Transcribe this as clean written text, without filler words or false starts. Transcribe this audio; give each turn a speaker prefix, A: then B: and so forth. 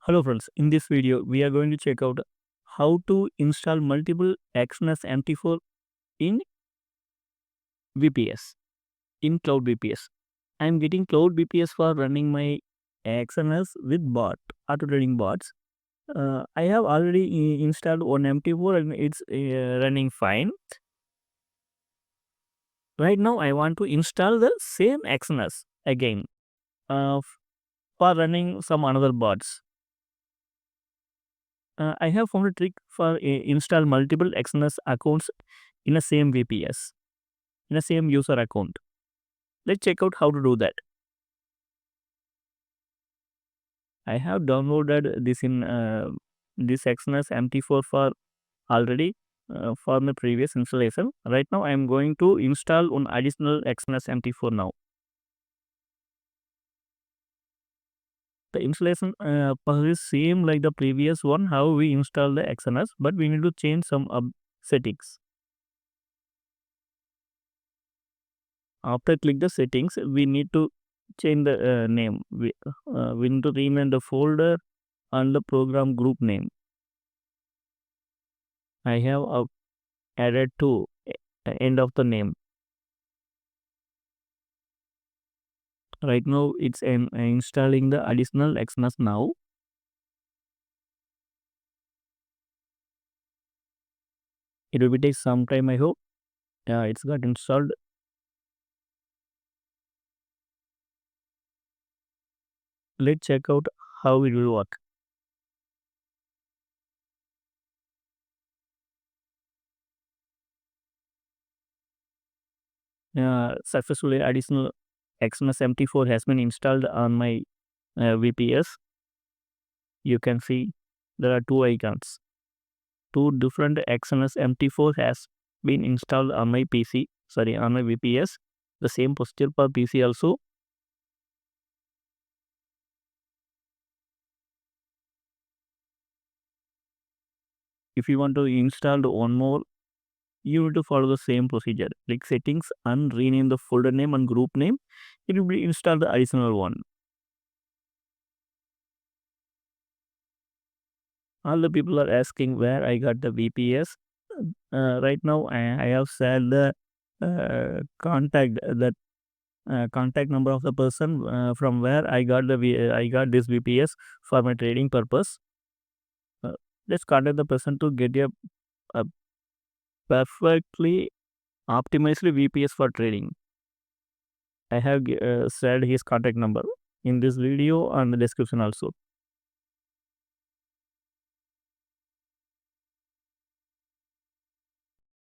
A: Hello friends, in this video we are going to check out how to install multiple Exness MT4 in VPS, in Cloud VPS. I am getting Cloud VPS for running my Exness with auto trading bots. I have already installed one MT4 and it's running fine. Right now I want to install the same Exness again for running some another bots. I have found a trick for install multiple Exness accounts in a same VPS, in a same user account. Let's check out how to do that. I have downloaded this in this Exness MT4 for already for my previous installation. Right now I am going to install one additional Exness MT4 now. The installation process is same like the previous one, how we install the Exness, but we need to change some settings. After click the settings, we need to change the name. We need to rename the folder and the program group name. I have added to end of the name. Right now it's installing the additional Exness now. It will take some time, I hope. Yeah, it's got installed. Let's check out how it will work. Successfully additional Exness MT4 has been installed on my VPS. You can see there are two icons. Two different Exness MT4 has been installed on my PC, on my VPS. The same procedure for PC also. If you want to install one more, you need to follow the same procedure. Click settings and rename the folder name and group name. It will be installed the additional one. All the people are asking where I got the VPS. Right now I have said the contact contact number of the person from where I got this VPS for my trading purpose. Let's contact the person to get a perfectly optimized VPS for trading. I have said his contact number in this video and the description also.